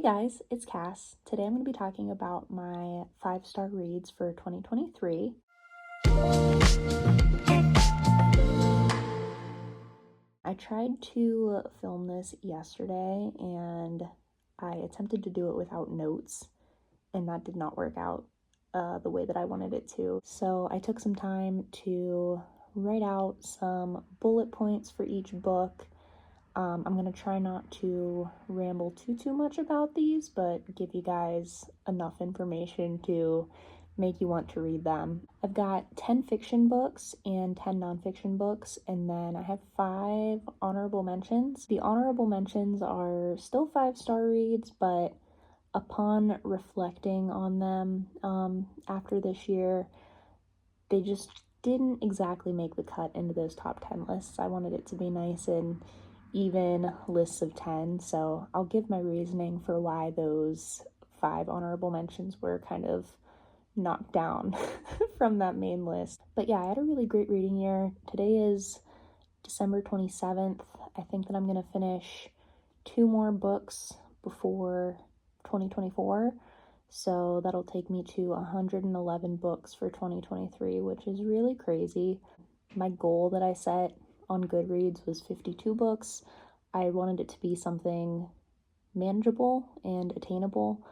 guys, it's Cass. Today I'm going to be talking about my 5-star reads for 2023. I tried to film this yesterday and I attempted to do it without notes, and that did not work out the way that I wanted it to. So I took some time to write out some bullet points for each book. I'm going to try not to ramble too much about these, but give you guys enough information to make you want to read them. I've got 10 fiction books and 10 nonfiction books, and then I have 5 honorable mentions. The honorable mentions are still 5-star reads, but upon reflecting on them after this year, they just didn't exactly make the cut into those top 10 lists. I wanted it to be nice and even lists of 10, so I'll give my reasoning for why those 5 honorable mentions were kind of knocked down from that main list. But yeah, I had a really great reading year. Today is December 27th. I think that I'm going to finish 2 more books before 2024, so that'll take me to 111 books for 2023, which is really crazy. My goal that I set on Goodreads was 52 books. I wanted it to be something manageable and attainable,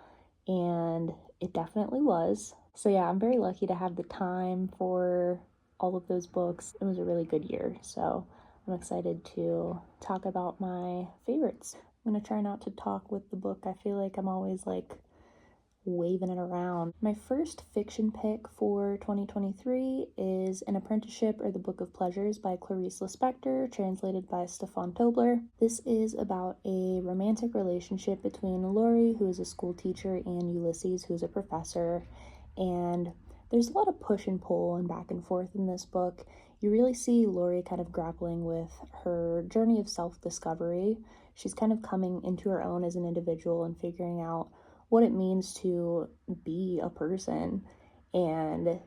and it definitely was. So yeah, I'm very lucky to have the time for all of those books. It was a really good year, so I'm excited to talk about my favorites. I'm going to try not to talk with the book. I feel like I'm always like waving it around. My first fiction pick for 2023 is An Apprenticeship or the Book of Pleasures by Clarice Lispector, translated by Stefan Tobler. This is about a romantic relationship between Lorrie, who is a school teacher, and Ulysses, who's a professor, and there's a lot of push and pull and back and forth in this book. You really see Lorrie kind of grappling with her journey of self-discovery. She's kind of coming into her own as an individual and figuring out what it means to be a person, and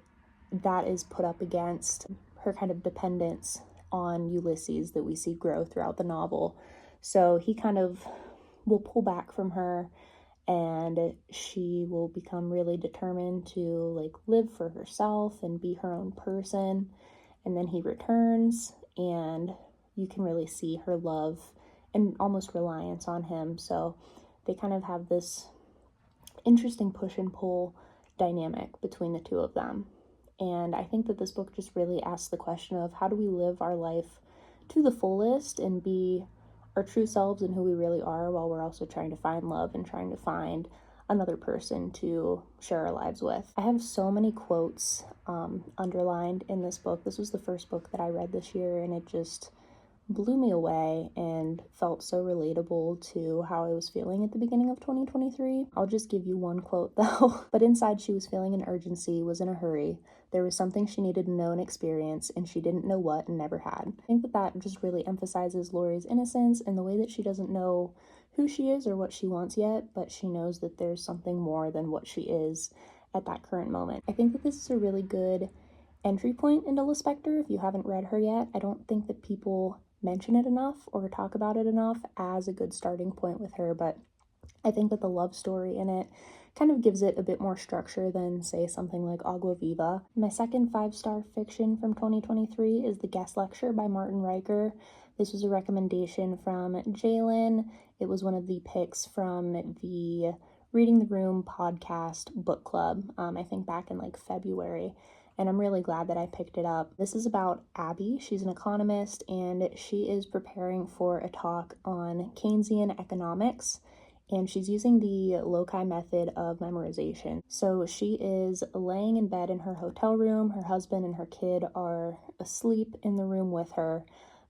that is put up against her kind of dependence on Ulysses that we see grow throughout the novel. So he kind of will pull back from her, and she will become really determined to like live for herself and be her own person. And then he returns, and you can really see her love and almost reliance on him. So they kind of have this interesting push and pull dynamic between the two of them. And I think that this book just really asks the question of how do we live our life to the fullest and be our true selves and who we really are, while we're also trying to find love and trying to find another person to share our lives with. I have so many quotes underlined in this book. This was the first book that I read this year, and it just blew me away and felt so relatable to how I was feeling at the beginning of 2023. I'll just give you one quote though. But inside she was feeling an urgency, was in a hurry. There was something she needed to know and experience, and she didn't know what and never had. I think that just really emphasizes Lorrie's innocence and the way that she doesn't know who she is or what she wants yet, but she knows that there's something more than what she is at that current moment. I think that this is a really good entry point into Lispector if you haven't read her yet. I don't think that people mention it enough or talk about it enough as a good starting point with her, but I think that the love story in it kind of gives it a bit more structure than, say, something like Agua Viva. My second 5-star fiction from 2023 is The Guest Lecture by Martin Riker. This was a recommendation from Jaylen. It was one of the picks from the Reading the Room podcast book club, I think back in like February. And I'm really glad that I picked it up. This is about Abby. She's an economist, and she is preparing for a talk on Keynesian economics, and she's using the loci method of memorization. So she is laying in bed in her hotel room. Her husband and her kid are asleep in the room with her,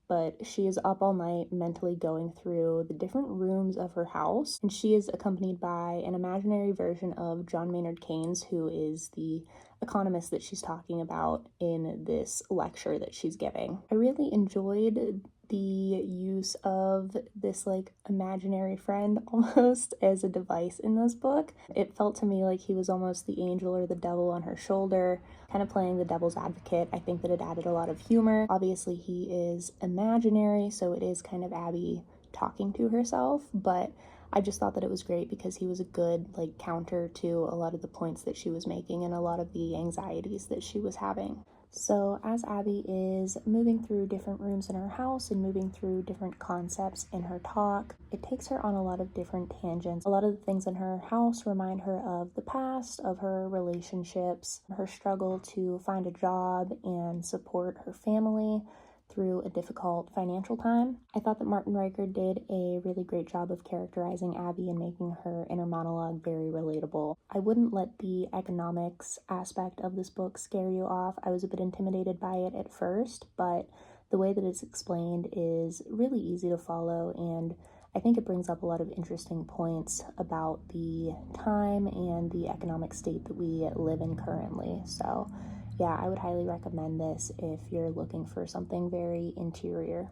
but she is up all night mentally going through the different rooms of her house, and she is accompanied by an imaginary version of John Maynard Keynes, who is the economist that she's talking about in this lecture that she's giving. I really enjoyed the use of this like imaginary friend almost as a device in this book. It felt to me like he was almost the angel or the devil on her shoulder, kind of playing the devil's advocate. I think that it added a lot of humor. Obviously he is imaginary, so it is kind of Abby talking to herself, but I just thought that it was great because he was a good like counter to a lot of the points that she was making and a lot of the anxieties that she was having. So as Abby is moving through different rooms in her house and moving through different concepts in her talk, it takes her on a lot of different tangents. A lot of the things in her house remind her of the past, of her relationships, her struggle to find a job and support her family through a difficult financial time. I thought that Martin Riker did a really great job of characterizing Abby and making her inner monologue very relatable. I wouldn't let the economics aspect of this book scare you off. I was a bit intimidated by it at first, but the way that it's explained is really easy to follow, and I think it brings up a lot of interesting points about the time and the economic state that we live in currently. So yeah, I would highly recommend this if you're looking for something very interior.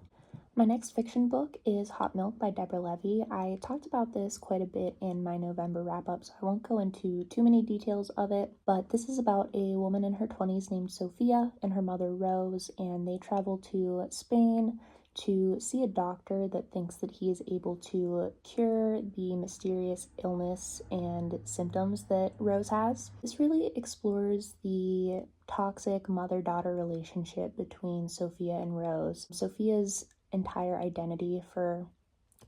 My next fiction book is Hot Milk by Deborah Levy. I talked about this quite a bit in my November wrap-up, so I won't go into too many details of it, but this is about a woman in her 20s named Sophia and her mother Rose, and they travel to Spain to see a doctor that thinks that he is able to cure the mysterious illness and symptoms that Rose has. This really explores the toxic mother-daughter relationship between Sophia and Rose. Sophia's entire identity for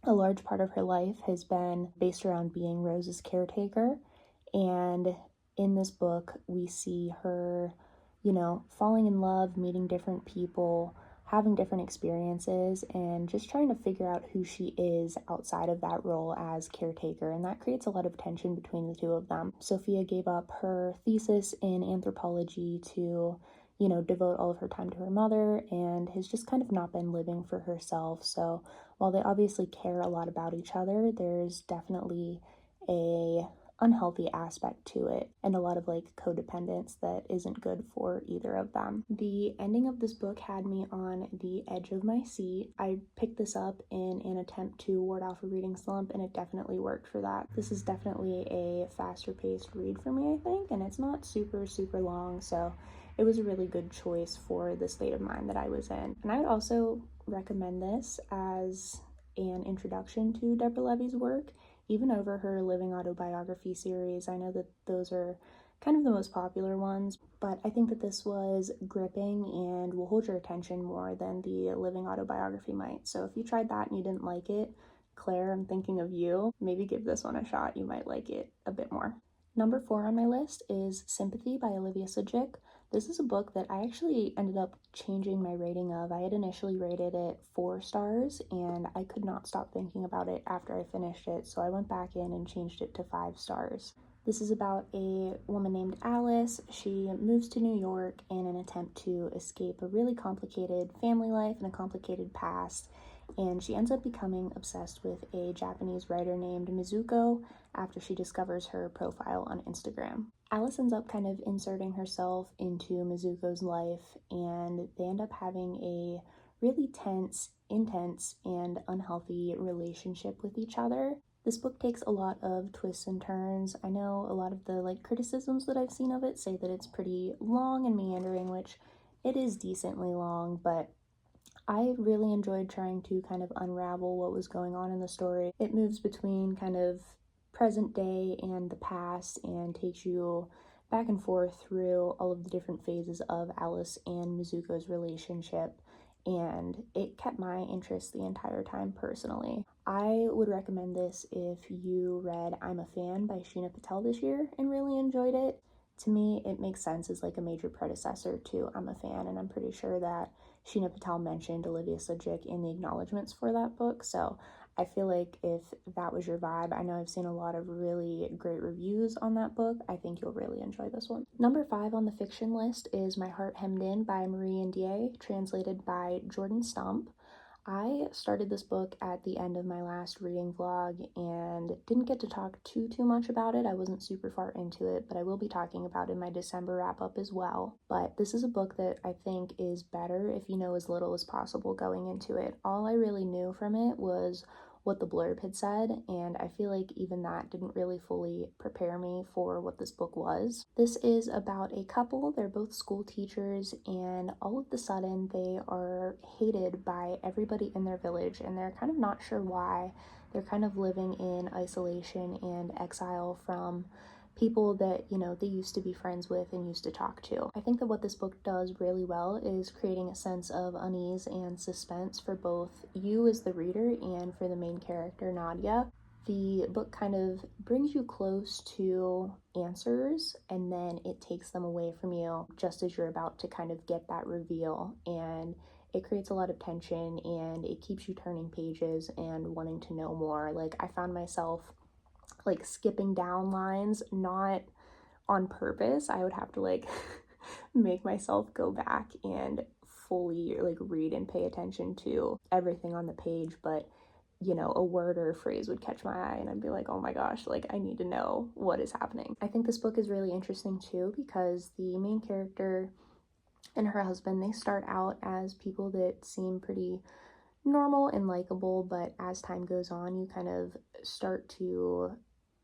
a large part of her life has been based around being Rose's caretaker, and in this book we see her, falling in love, meeting different people, having different experiences, and just trying to figure out who she is outside of that role as caretaker, and that creates a lot of tension between the two of them. Sophia gave up her thesis in anthropology to devote all of her time to her mother, and has just kind of not been living for herself. So while they obviously care a lot about each other, there's definitely a unhealthy aspect to it and a lot of like codependence that isn't good for either of them. The ending of this book had me on the edge of my seat. I picked this up in an attempt to ward off a reading slump, and it definitely worked for that. This is definitely a faster paced read for me, I think, and it's not super long, so it was a really good choice for the state of mind that I was in. And I would also recommend this as an introduction to Deborah Levy's work, even over her living autobiography series. I know that those are kind of the most popular ones, but I think that this was gripping and will hold your attention more than the living autobiography might. So if you tried that and you didn't like it, Claire, I'm thinking of you. Maybe give this one a shot. You might like it a bit more. Number 4 on my list is Sympathy by Olivia Sudjic. This is a book that I actually ended up changing my rating of. I had initially rated it 4 stars, and I could not stop thinking about it after I finished it, so I went back in and changed it to 5 stars. This is about a woman named Alice. She moves to New York in an attempt to escape a really complicated family life and a complicated past, and she ends up becoming obsessed with a Japanese writer named Mizuko after she discovers her profile on Instagram. Alice ends up kind of inserting herself into Mizuko's life, and they end up having a really tense, intense, and unhealthy relationship with each other. This book takes a lot of twists and turns. I know a lot of the criticisms that I've seen of it say that it's pretty long and meandering, which it is decently long, but I really enjoyed trying to kind of unravel what was going on in the story. It moves between kind of present day and the past and takes you back and forth through all of the different phases of Alice and Mizuko's relationship, and it kept my interest the entire time personally. I would recommend this if you read I'm a Fan by Sheena Patel this year and really enjoyed it. To me, it makes sense as like a major predecessor to I'm a Fan, and I'm pretty sure that Sheena Patel mentioned Olivia Sudjic in the acknowledgments for that book, so I feel like if that was your vibe, I know I've seen a lot of really great reviews on that book. I think you'll really enjoy this one. Number 5 on the fiction list is My Heart Hemmed In by Marie Ndiaye, translated by Jordan Stump. I started this book at the end of my last reading vlog and didn't get to talk too much about it. I wasn't super far into it, but I will be talking about it in my December wrap-up as well. But this is a book that I think is better if you know as little as possible going into it. All I really knew from it was what the blurb had said, and I feel like even that didn't really fully prepare me for what this book was. This is about a couple. They're both school teachers, and all of the sudden they are hated by everybody in their village, and they're kind of not sure why. They're kind of living in isolation and exile from people that, you know, they used to be friends with and used to talk to. I think that what this book does really well is creating a sense of unease and suspense for both you as the reader and for the main character, Nadia. The book kind of brings you close to answers and then it takes them away from you just as you're about to kind of get that reveal, and it creates a lot of tension and it keeps you turning pages and wanting to know more. Like, I found myself like skipping down lines, not on purpose. I would have to like make myself go back and fully like read and pay attention to everything on the page, but you know, a word or a phrase would catch my eye and I'd be like, oh my gosh, like I need to know what is happening. I think this book is really interesting too because the main character and her husband, they start out as people that seem pretty normal and likable, but as time goes on, you kind of start to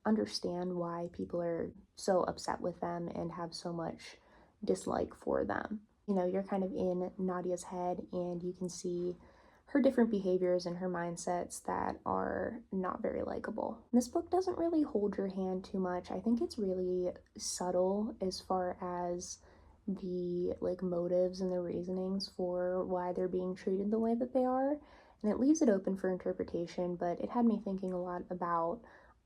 understand why people are so upset with them and have so much dislike for them. You know, you're kind of in Nadia's head and you can see her different behaviors and her mindsets that are not very likable. This book doesn't really hold your hand too much. I think it's really subtle as far as the like motives and the reasonings for why they're being treated the way that they are, and it leaves it open for interpretation, but it had me thinking a lot about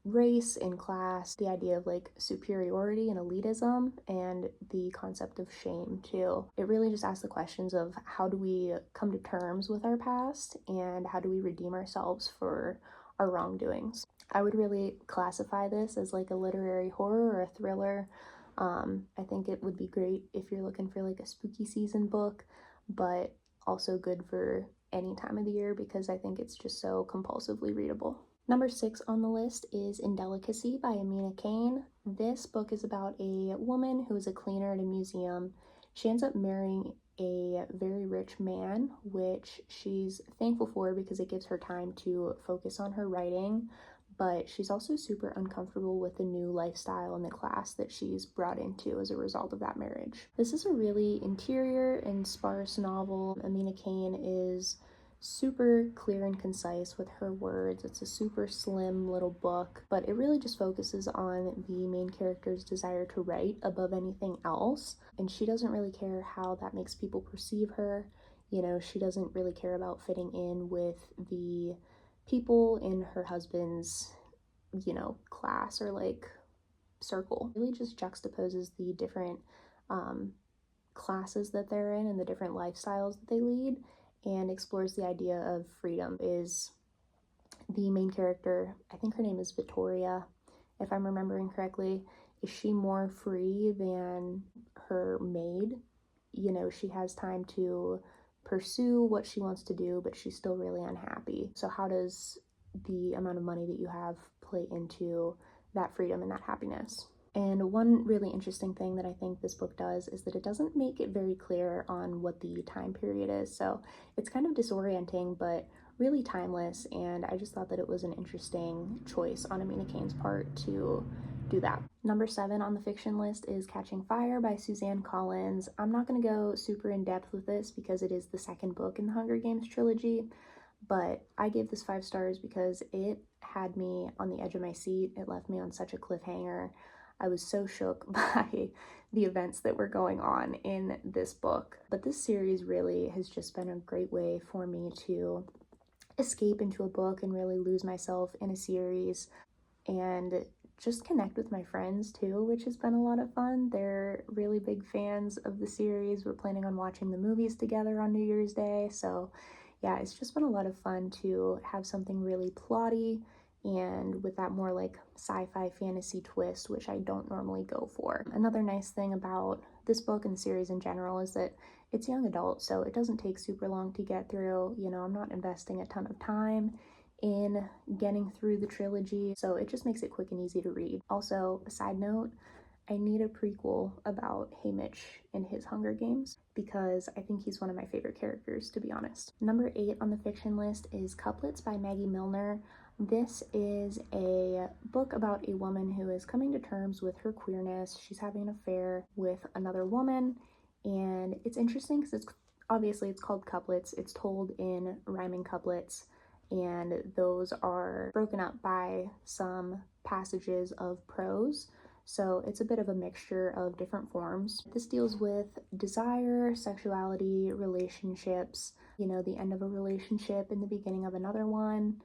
race and class, the idea of like superiority and elitism, and the concept of shame too. It really just asks the questions of how do we come to terms with our past and how do we redeem ourselves for our wrongdoings. I would really classify this as like a literary horror or a thriller. I think it would be great if you're looking for like a spooky season book, but also good for any time of the year because I think it's just so compulsively readable. Number 6 on the list is Indelicacy by Amina, Cain. This book is about a woman who is a cleaner at a museum. She ends up marrying a very rich man, which she's thankful for because it gives her time to focus on her writing, but she's also super uncomfortable with the new lifestyle and the class that she's brought into as a result of that marriage. This is a really interior and sparse novel. Amina Cain is super clear and concise with her words. It's a super slim little book, but it really just focuses on the main character's desire to write above anything else, and she doesn't really care how that makes people perceive her. You know, she doesn't really care about fitting in with the people in her husband's, you know, class or like circle. It really just juxtaposes the different classes that they're in and the different lifestyles that they lead, and explores the idea of freedom. Is the main character, I think her name is Victoria, if I'm remembering correctly, is she more free than her maid? You know, she has time to pursue what she wants to do, but she's still really unhappy. So how does the amount of money that you have play into that freedom and that happiness? And one really interesting thing that I think this book does is that it doesn't make it very clear on what the time period is. So it's kind of disorienting, but really timeless. And I just thought that it was an interesting choice on Amina Cain's part to do that. Number 7 on the fiction list is Catching Fire by Suzanne Collins. I'm not going to go super in depth with this because it is the second book in the Hunger Games trilogy, but I gave this 5 stars because it had me on the edge of my seat. It left me on such a cliffhanger. I was so shook by the events that were going on in this book. But this series really has just been a great way for me to escape into a book and really lose myself in a series and just connect with my friends too, which has been a lot of fun. They're really big fans of the series. We're planning on watching the movies together on New Year's Day. So yeah, it's just been a lot of fun to have something really plotty and with that more like sci-fi fantasy twist, which I don't normally go for. Another nice thing about this book and the series in general is that it's young adult, so it doesn't take super long to get through. You know, I'm not investing a ton of time in getting through the trilogy, so it just makes it quick and easy to read. Also, a side note, I need a prequel about Haymitch and his Hunger Games because I think he's one of my favorite characters, to be honest. Number 8 on the fiction list is Couplets by Maggie Millner. This is a book about a woman who is coming to terms with her queerness. She's having an affair with another woman, and it's interesting because it's called couplets. It's told in rhyming couplets, and those are broken up by some passages of prose. So it's a bit of a mixture of different forms. This deals with desire, sexuality, relationships, the end of a relationship and the beginning of another one.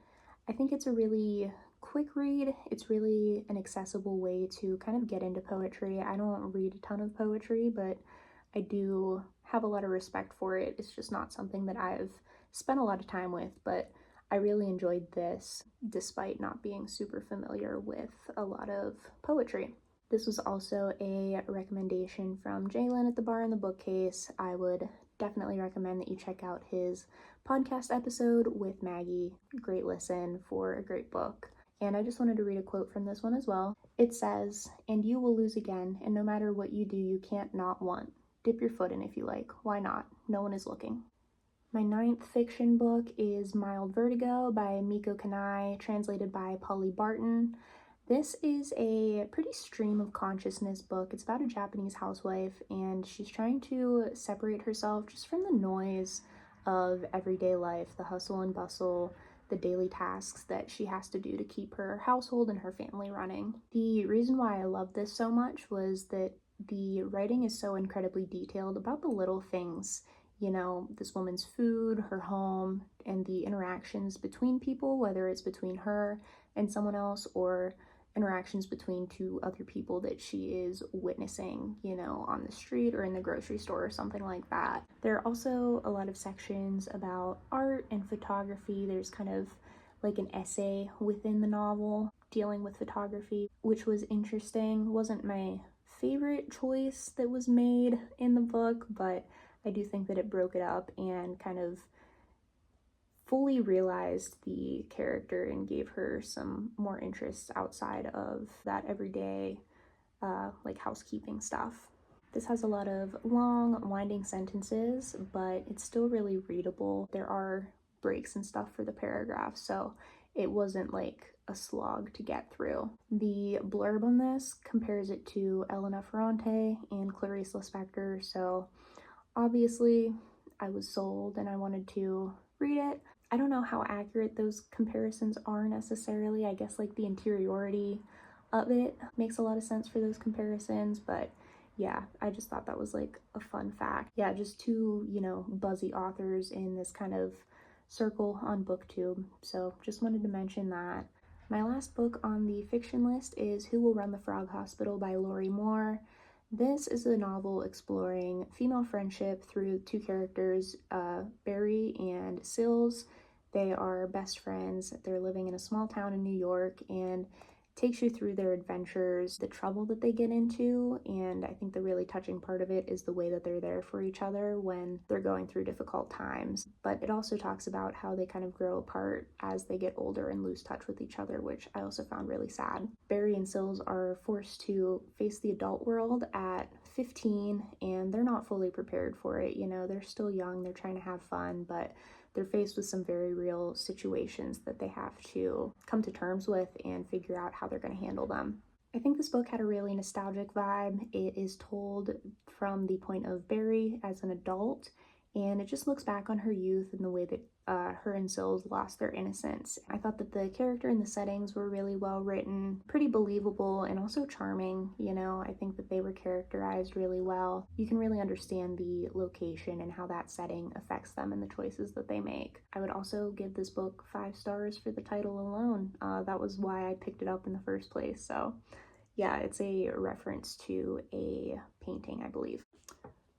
I think it's a really quick read. It's really an accessible way to kind of get into poetry. I don't read a ton of poetry, but I do have a lot of respect for it. It's just not something that I've spent a lot of time with, but I really enjoyed this despite not being super familiar with a lot of poetry. This was also a recommendation from Jaylen at the Bar in the Bookcase. I would definitely recommend that you check out his podcast episode with Maggie. Great listen for a great book. And I just wanted to read a quote from this one as well. It says, "And you will lose again, and no matter what you do, you can't not want. Dip your foot in if you like. Why not? No one is looking." My 9th fiction book is Mild Vertigo by Mieko translated by Polly Barton. This is a pretty stream of consciousness book. It's about a Japanese housewife, and she's trying to separate herself just from the noise of everyday life, the hustle and bustle, the daily tasks that she has to do to keep her household and her family running. The reason why I love this so much was that the writing is so incredibly detailed about the little things. This woman's food, her home, and the interactions between people, whether it's between her and someone else or interactions between two other people that she is witnessing, on the street or in the grocery store or something like that. There are also a lot of sections about art and photography. There's kind of like an essay within the novel dealing with photography, which was interesting. Wasn't my favorite choice that was made in the book, but I do think that it broke it up and kind of fully realized the character and gave her some more interests outside of that everyday like housekeeping stuff. This has a lot of long, winding sentences, but it's still really readable. There are breaks and stuff for the paragraphs, so it wasn't like a slog to get through. The blurb on this compares it to Elena Ferrante and Clarice Lispector, so obviously I was sold and I wanted to read it. I don't know how accurate those comparisons are necessarily. I guess like the interiority of it makes a lot of sense for those comparisons, but yeah, I just thought that was like a fun fact. Yeah, just two, buzzy authors in this kind of circle on BookTube, so just wanted to mention that. My last book on the fiction list is Who Will Run the Frog Hospital by Lorrie Moore. This is a novel exploring female friendship through two characters, Barry and Sills. They are best friends. They're living in a small town in New York, and takes you through their adventures, the trouble that they get into, and I think the really touching part of it is the way that they're there for each other when they're going through difficult times. But it also talks about how they kind of grow apart as they get older and lose touch with each other, which I also found really sad. Barry and Sills are forced to face the adult world at 15, and they're not fully prepared for it. They're still young, they're trying to have fun, but they're faced with some very real situations that they have to come to terms with and figure out how they're going to handle them. I think this book had a really nostalgic vibe. It is told from the point of Barry as an adult, and it just looks back on her youth and the way that her and Sills lost their innocence. I thought that the character and the settings were really well written, pretty believable, and also charming. I think that they were characterized really well. You can really understand the location and how that setting affects them and the choices that they make. I would also give this book 5 stars for the title alone. That was why I picked it up in the first place. So yeah, it's a reference to a painting, I believe.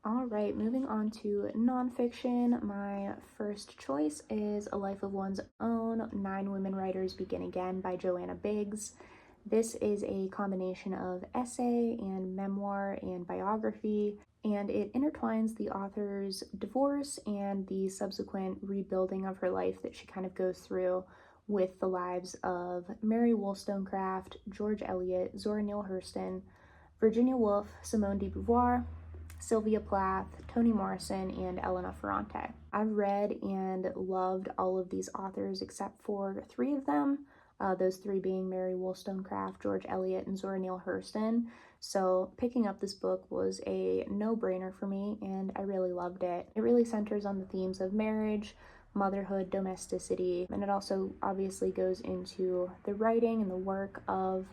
All right, moving on to nonfiction. My first choice is A Life of One's Own, 9 Women Writers Begin Again by Joanna Biggs. This is a combination of essay and memoir and biography, and it intertwines the author's divorce and the subsequent rebuilding of her life that she kind of goes through with the lives of Mary Wollstonecraft, George Eliot, Zora Neale Hurston, Virginia Woolf, Simone de Beauvoir, Sylvia Plath, Toni Morrison, and Elena Ferrante. I've read and loved all of these authors except for 3 of them, those 3 being Mary Wollstonecraft, George Eliot, and Zora Neale Hurston. So picking up this book was a no-brainer for me, and I really loved it. It really centers on the themes of marriage, motherhood, domesticity, and it also obviously goes into the writing and the work of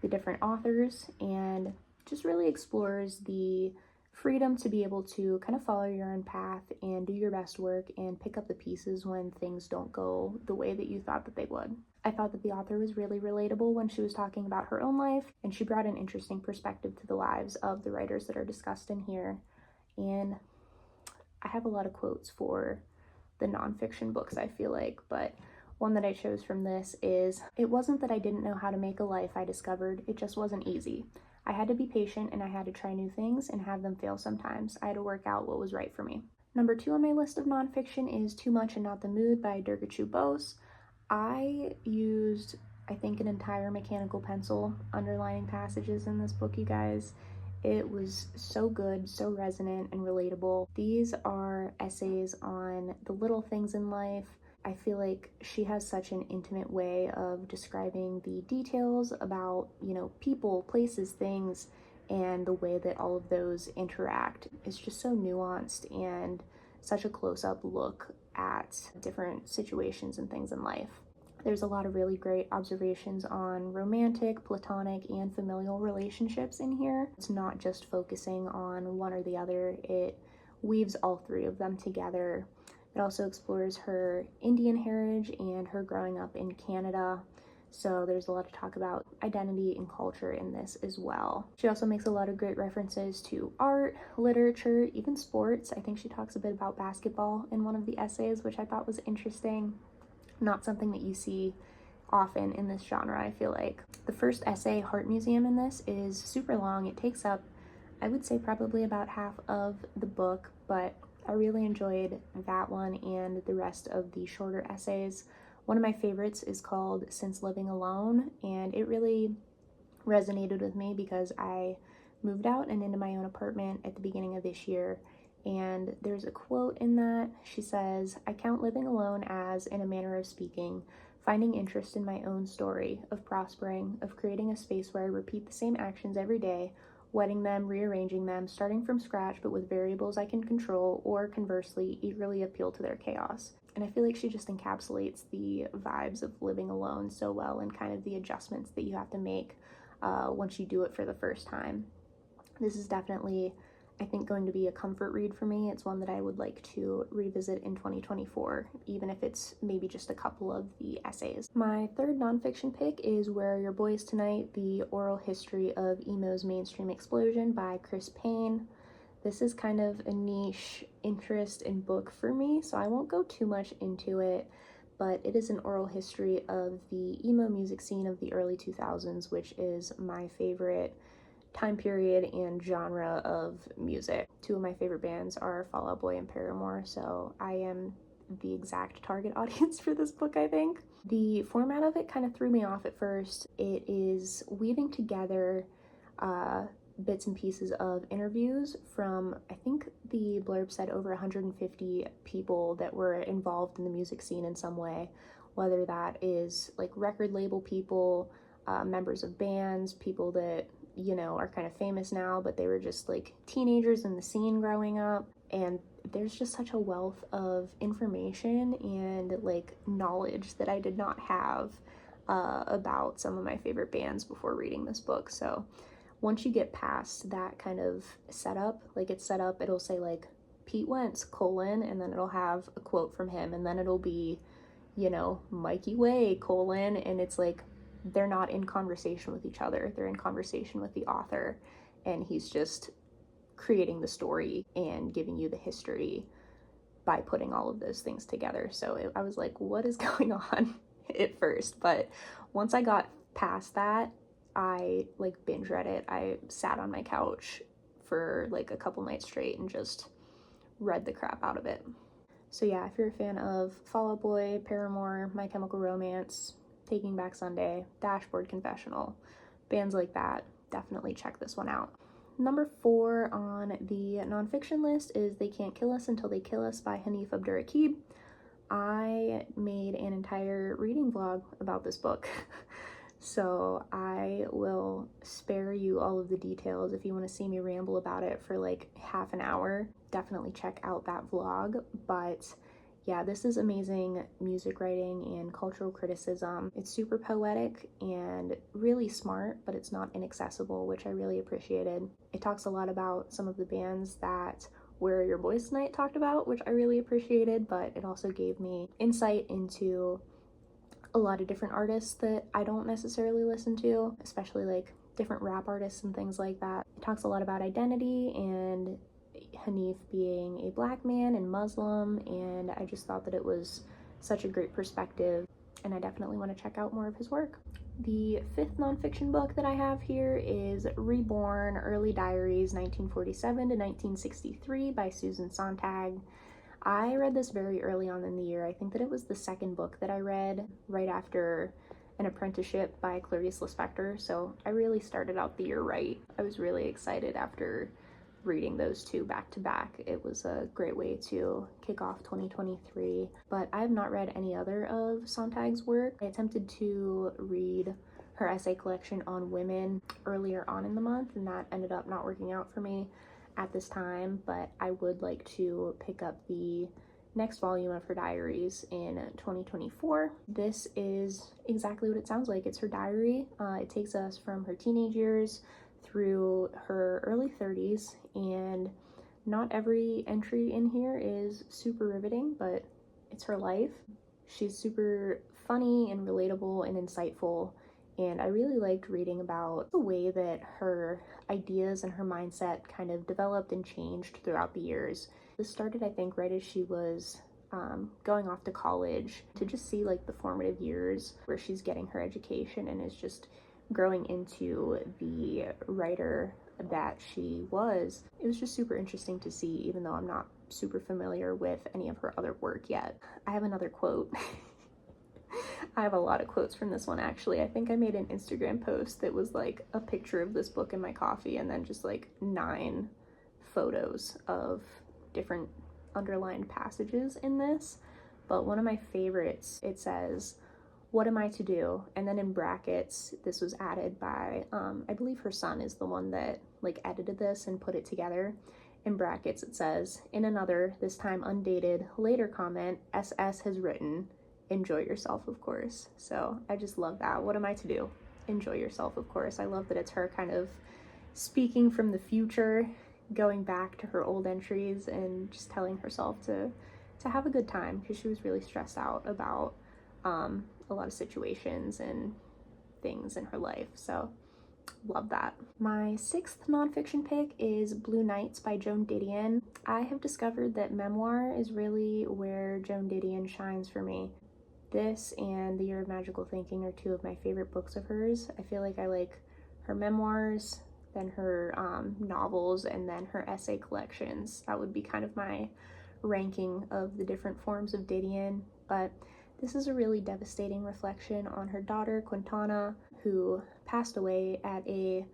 the different authors, and just really explores the freedom to be able to kind of follow your own path and do your best work and pick up the pieces when things don't go the way that you thought that they would. I thought that the author was really relatable when she was talking about her own life, and she brought an interesting perspective to the lives of the writers that are discussed in here. And I have a lot of quotes for the nonfiction books, I feel like, but one that I chose from this is, "It wasn't that I didn't know how to make a life, I discovered. It just wasn't easy. I had to be patient and I had to try new things and have them fail sometimes. I had to work out what was right for me." Number 2 on my list of nonfiction is Too Much and Not the Mood by Durga chew-bose. I used, I think, an entire mechanical pencil underlining passages in this book, you guys. It was so good, so resonant and relatable. These are essays on the little things in life. I feel like she has such an intimate way of describing the details about, people, places, things, and the way that all of those interact. It's just so nuanced and such a close-up look at different situations and things in life. There's a lot of really great observations on romantic, platonic, and familial relationships in here. It's not just focusing on one or the other, it weaves all three of them together. It also explores her Indian heritage and her growing up in Canada. So there's a lot of talk about identity and culture in this as well. She also makes a lot of great references to art, literature, even sports. I think she talks a bit about basketball in one of the essays, which I thought was interesting. Not something that you see often in this genre, I feel like. The first essay, Heart Museum, in this is super long. It takes up, I would say, probably about half of the book, but I really enjoyed that one and the rest of the shorter essays. One of my favorites is called Since Living Alone, and it really resonated with me because I moved out and into my own apartment at the beginning of this year, and there's a quote in that. She says, "I count living alone as, in a manner of speaking, finding interest in my own story, of prospering, of creating a space where I repeat the same actions every day, wetting them, rearranging them, starting from scratch but with variables I can control, or conversely, eagerly appeal to their chaos." And I feel like she just encapsulates the vibes of living alone so well, and kind of the adjustments that you have to make once you do it for the first time. This is definitely, I think, going to be a comfort read for me. It's one that I would like to revisit in 2024, even if it's maybe just a couple of the essays. My third nonfiction pick is Where Are Your Boys Tonight? The Oral History of Emo's Mainstream Explosion by Chris Payne. This is kind of a niche interest in book for me, so I won't go too much into it, but it is an oral history of the emo music scene of the early 2000s, which is my favorite time period and genre of music. Two of my favorite bands are Fall Out Boy and Paramore, so I am the exact target audience for this book, I think. The format of it kind of threw me off at first. It is weaving together bits and pieces of interviews from, I think the blurb said, over 150 people that were involved in the music scene in some way, whether that is like record label people, members of bands, people that are kind of famous now, but they were just like teenagers in the scene growing up. And there's just such a wealth of information and like knowledge that I did not have about some of my favorite bands before reading this book. So once you get past that kind of setup, like it's set up, it'll say like Pete Wentz, and then it'll have a quote from him, and then it'll be, Mikey Way, and it's like they're not in conversation with each other. They're in conversation with the author, and he's just creating the story and giving you the history by putting all of those things together. So I was like, what is going on at first? But once I got past that, I like binge read it. I sat on my couch for like a couple nights straight and just read the crap out of it. So yeah, if you're a fan of Fall Out Boy, Paramore, My Chemical Romance, Taking Back Sunday, Dashboard Confessional, bands like that, definitely check this one out. Number 4 on the nonfiction list is They Can't Kill Us Until They Kill Us by Hanif Abdurraqib. I made an entire reading vlog about this book. So I will spare you all of the details. If you want to see me ramble about it for like half an hour, definitely check out that vlog. But Yeah, this is amazing music writing and cultural criticism. It's super poetic and really smart, but it's not inaccessible, which I really appreciated. It talks a lot about some of the bands that Where Are Your Boys Tonight talked about, which I really appreciated, but it also gave me insight into a lot of different artists that I don't necessarily listen to, especially like different rap artists and things like that. It talks a lot about identity and Hanif being a black man and Muslim, and I just thought that it was such a great perspective, and I definitely want to check out more of his work. The fifth nonfiction book that I have here is Reborn, Early Diaries, 1947 to 1963 by Susan Sontag. I read this very early on in the year. I think that it was the second book that I read right after An Apprenticeship by Clarice Lispector, so I really started out the year right. I was really excited after reading those two back to back. It was a great way to kick off 2023, but I have not read any other of Sontag's work. I attempted to read her essay collection on women earlier on in the month, and that ended up not working out for me at this time, but I would like to pick up the next volume of her diaries in 2024. This is exactly what it sounds like. It's her diary. It takes us from her teenage years through her early 30s, and not every entry in here is super riveting, but it's her life. She's super funny and relatable and insightful, and I really liked reading about the way that her ideas and her mindset kind of developed and changed throughout the years. This started, I think, right as she was going off to college, to just see like the formative years where she's getting her education and is just growing into the writer that she was. It was just super interesting to see, even though I'm not super familiar with any of her other work yet. I have another quote. I have a lot of quotes from this one, actually. I think I made an Instagram post that was like a picture of this book in my coffee and then just like 9 photos of different underlined passages in this. But one of my favorites, it says, "What am I to do?" And then in brackets, this was added by, I believe her son is the one that like edited this and put it together. In brackets, it says, "In another, this time undated, later comment, SS has written, enjoy yourself, of course." So I just love that. What am I to do? Enjoy yourself, of course. I love that it's her kind of speaking from the future, going back to her old entries and just telling herself to have a good time, because she was really stressed out about a lot of situations and things in her life. So love that. My sixth nonfiction pick is Blue Nights by Joan Didion. I have discovered that memoir is really where Joan Didion shines for me. This and The Year of Magical Thinking are two of my favorite books of hers. I feel like I like her memoirs, then her novels, and then her essay collections. That would be kind of my ranking of the different forms of Didion, but this is a really devastating reflection on her daughter, Quintana, who passed away at a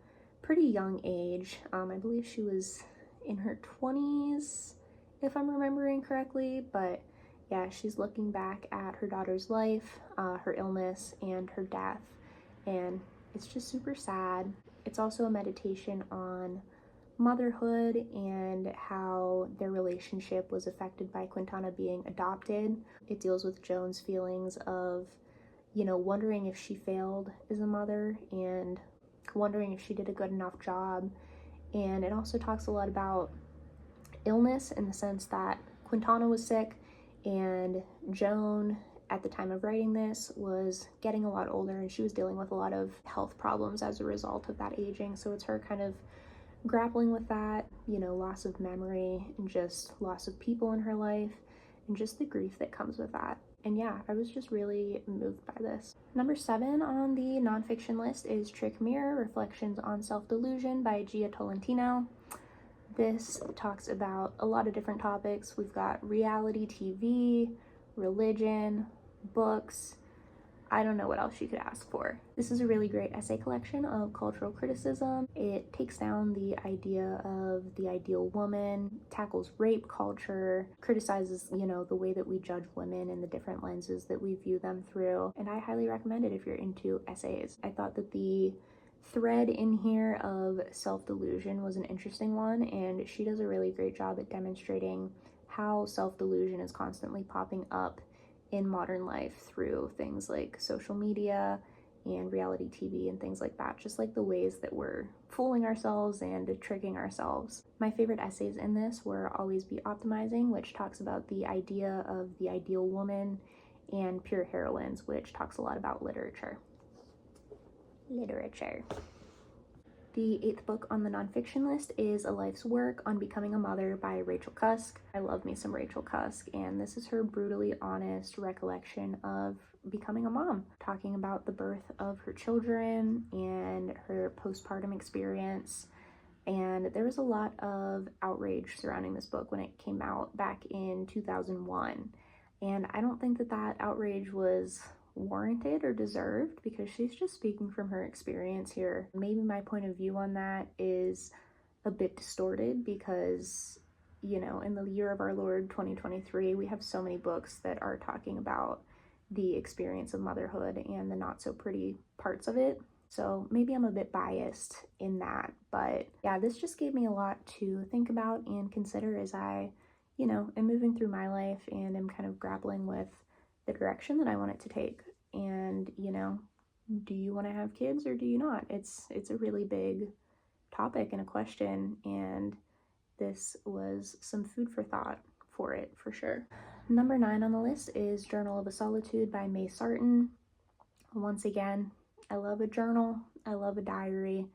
pretty young age. I believe she was in her 20s, if I'm remembering correctly, but yeah, she's looking back at her daughter's life, her illness, and her death, and it's just super sad. It's also a meditation on motherhood and how their relationship was affected by Quintana being adopted. It deals with Joan's feelings of, wondering if she failed as a mother and wondering if she did a good enough job. And it also talks a lot about illness, in the sense that Quintana was sick and Joan, at the time of writing this, was getting a lot older and she was dealing with a lot of health problems as a result of that aging. So it's her kind of grappling with that, loss of memory and just loss of people in her life and just the grief that comes with that. And yeah, I was just really moved by this. Number 7 on the nonfiction list is Trick Mirror, Reflections on Self-Delusion by Gia Tolentino. This talks about a lot of different topics. We've got reality TV, religion, books. I don't know what else you could ask for. This is a really great essay collection of cultural criticism. It takes down the idea of the ideal woman, tackles rape culture, criticizes, the way that we judge women and the different lenses that we view them through. And I highly recommend it if you're into essays. I thought that the thread in here of self-delusion was an interesting one, and she does a really great job at demonstrating how self-delusion is constantly popping up in modern life through things like social media and reality TV and things like that, just like the ways that we're fooling ourselves and tricking ourselves. My favorite essays in this were Always Be Optimizing, which talks about the idea of the ideal woman, and Pure Heroines, which talks a lot about literature. The 8th book on the nonfiction list is A Life's Work on Becoming a Mother by Rachel Cusk. I love me some Rachel Cusk, and this is her brutally honest recollection of becoming a mom, talking about the birth of her children and her postpartum experience. And there was a lot of outrage surrounding this book when it came out back in 2001. And I don't think that that outrage was warranted or deserved, because she's just speaking from her experience here. Maybe my point of view on that is a bit distorted because, you know, in the year of our Lord 2023, we have so many books that are talking about the experience of motherhood and the not so pretty parts of it. So maybe I'm a bit biased in that, but yeah, this just gave me a lot to think about and consider as I, you know, am moving through my life and am kind of grappling with the direction that I want it to take. And, you know, do you want to have kids or do you not? It's a really big topic and a question, and this was some food for thought for it, for sure. Number 9 on the list is Journal of a Solitude by May Sarton. Once again, I love a journal. I love a diary.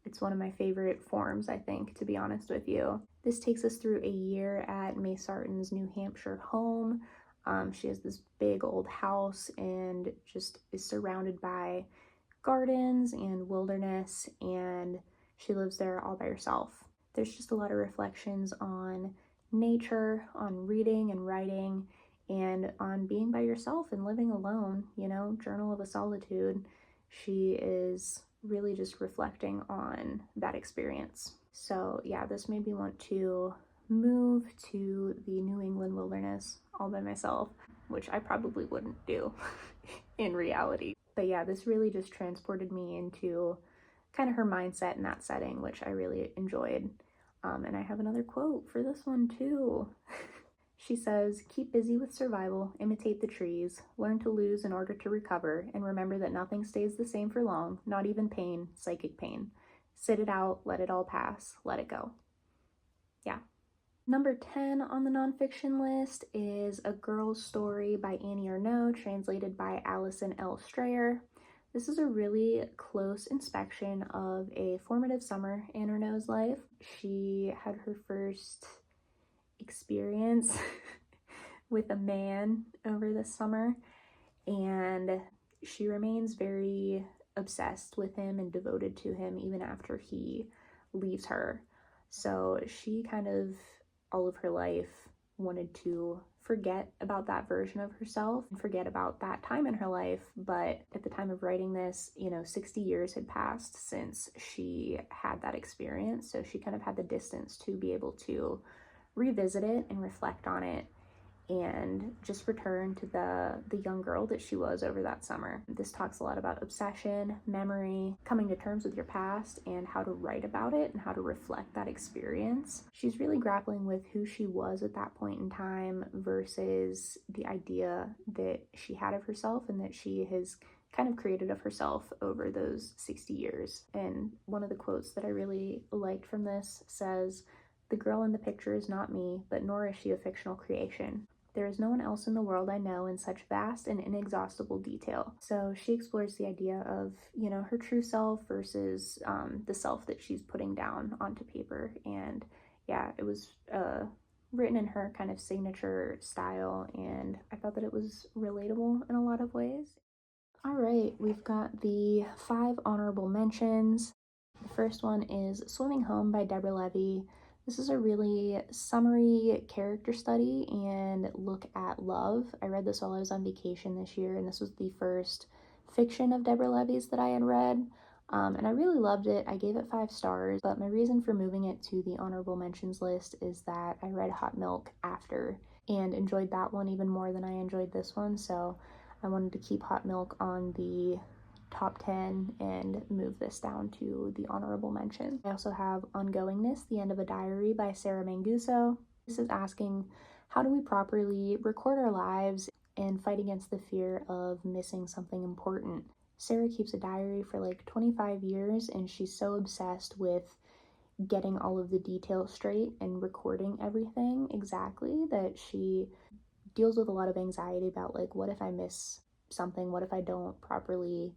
It's one of my favorite forms, I think, to be honest with you. This takes us through a year at May Sarton's New Hampshire home. She has this big old house and just is surrounded by gardens and wilderness, and she lives there all by herself. There's just a lot of reflections on nature, on reading and writing, and on being by yourself and living alone, you know, Journal of a Solitude. She is really just reflecting on that experience. So yeah, this made me want to move to the New England wilderness all by myself, which I probably wouldn't do in reality. But yeah, this really just transported me into kind of her mindset in that setting, which I really enjoyed. And I have another quote for this one too. She says, "Keep busy with survival, imitate the trees, learn to lose in order to recover, and remember that nothing stays the same for long, not even pain, psychic pain. Sit it out, let it all pass, let it go." Yeah. Number 10 on the nonfiction list is A Girl's Story by Annie Ernaux, translated by Allison L. Strayer. This is a really close inspection of a formative summer in Ernaux's life. She had her first experience with a man over this summer, and she remains very obsessed with him and devoted to him even after he leaves her. So she kind of, all of her life, wanted to forget about that version of herself and forget about that time in her life. But at the time of writing this, you know, 60 years had passed since she had that experience. So she kind of had the distance to be able to revisit it and reflect on it and just return to the young girl that she was over that summer. This talks a lot about obsession, memory, coming to terms with your past, and how to write about it and how to reflect that experience. She's really grappling with who she was at that point in time versus the idea that she had of herself and that she has kind of created of herself over those 60 years. And one of the quotes that I really liked from this says, "The girl in the picture is not me, but nor is she a fictional creation. There is no one else in the world I know in such vast and inexhaustible detail." So she explores the idea of, you know, her true self versus the self that she's putting down onto paper. And yeah, it was written in her kind of signature style, and I thought that it was relatable in a lot of ways. All right, we've got the 5 honorable mentions. The first one is Swimming Home by Deborah Levy. This is a really summary character study and look at love. I read this while I was on vacation this year, and this was the first fiction of Deborah Levy's that I had read, and I really loved it. I gave it 5 stars, but my reason for moving it to the honorable mentions list is that I read Hot Milk after and enjoyed that one even more than I enjoyed this one, so I wanted to keep Hot Milk on the top 10 and move this down to the honorable mention. I also have Ongoingness, The End of a Diary by Sarah Manguso. This is asking how do we properly record our lives and fight against the fear of missing something important. Sarah keeps a diary for like 25 years, and she's so obsessed with getting all of the details straight and recording everything exactly that she deals with a lot of anxiety about, like, what if I miss something? What if I don't properly,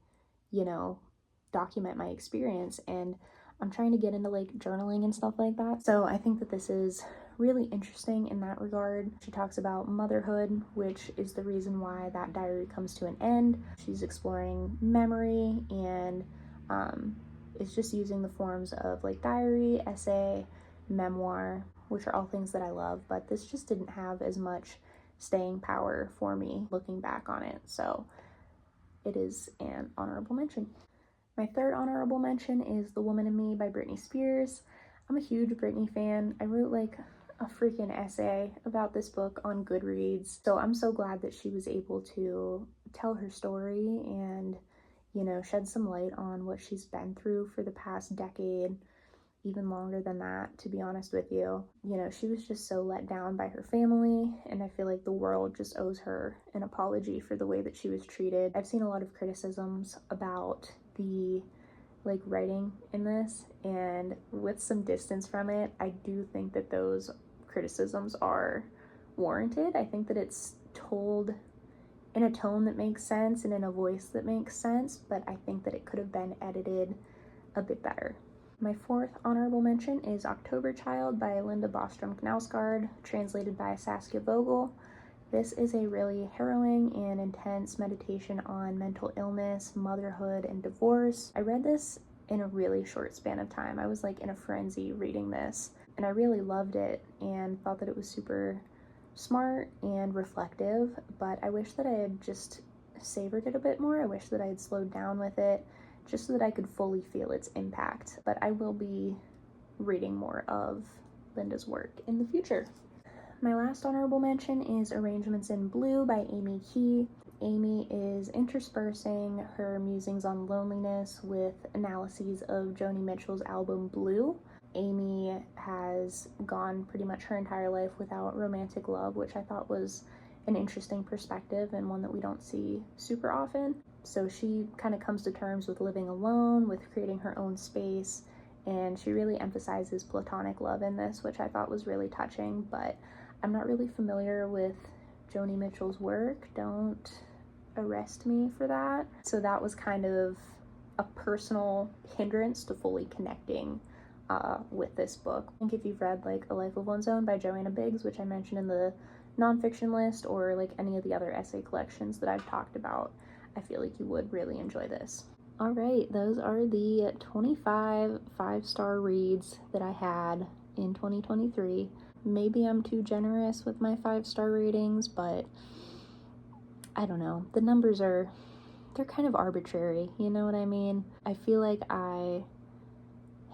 document my experience? And I'm trying to get into like journaling and stuff like that. So I think that this is really interesting in that regard. She talks about motherhood, which is the reason why that diary comes to an end. She's exploring memory and is just using the forms of like diary, essay, memoir, which are all things that I love, but this just didn't have as much staying power for me looking back on it. So it is an honorable mention. My third honorable mention is The Woman in Me by Britney Spears. I'm a huge Britney fan. I wrote like a freaking essay about this book on Goodreads. So I'm so glad that she was able to tell her story and, shed some light on what she's been through for the past decade, even longer than that, to be honest with you. She was just so let down by her family, and I feel like the world just owes her an apology for the way that she was treated. I've seen a lot of criticisms about the writing in this, and with some distance from it, I do think that those criticisms are warranted. I think that it's told in a tone that makes sense and in a voice that makes sense, but I think that it could have been edited a bit better. My fourth honorable mention is October Child by Linda Bostrom Knausgaard, translated by Saskia Vogel. This is a really harrowing and intense meditation on mental illness, motherhood, and divorce. I read this in a really short span of time. I was like in a frenzy reading this, and I really loved it and thought that it was super smart and reflective, but I wish that I had just savored it a bit more. I wish that I had slowed down with it, just so that I could fully feel its impact. But I will be reading more of Linda's work in the future. My last honorable mention is Arrangements in Blue by Amy Key. Amy is interspersing her musings on loneliness with analyses of Joni Mitchell's album Blue. Amy has gone pretty much her entire life without romantic love, which I thought was an interesting perspective and one that we don't see super often. So she kind of comes to terms with living alone, with creating her own space, and she really emphasizes platonic love in this, which I thought was really touching, but I'm not really familiar with Joni Mitchell's work. Don't arrest me for that. So that was kind of a personal hindrance to fully connecting with this book. I think if you've read like A Life of One's Own by Joanna Biggs, which I mentioned in the nonfiction list, or like any of the other essay collections that I've talked about, I feel like you would really enjoy this. All right, those are the 25 5-star reads that I had in 2023. Maybe I'm too generous with my 5-star ratings, but I don't know. The numbers they're kind of arbitrary, you know what I mean? I feel like I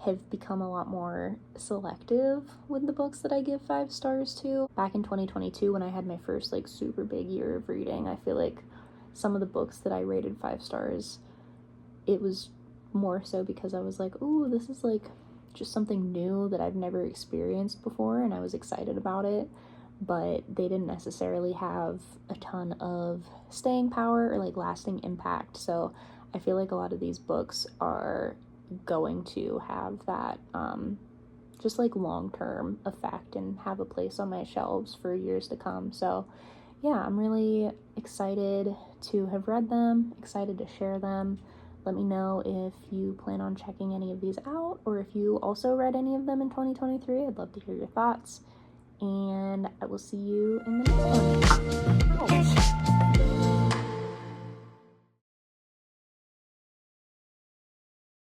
have become a lot more selective with the books that I give 5 stars to. Back in 2022, when I had my first like super big year of reading, I feel like some of the books that I rated 5 stars, it was more so because I was like, ooh, this is like just something new that I've never experienced before, and I was excited about it, but they didn't necessarily have a ton of staying power or like lasting impact. So I feel like a lot of these books are going to have that just like long-term effect and have a place on my shelves for years to come. So yeah, I'm really excited to have read them, excited to share them. Let me know if you plan on checking any of these out, or if you also read any of them in 2023. I'd love to hear your thoughts, and I will see you in the next one.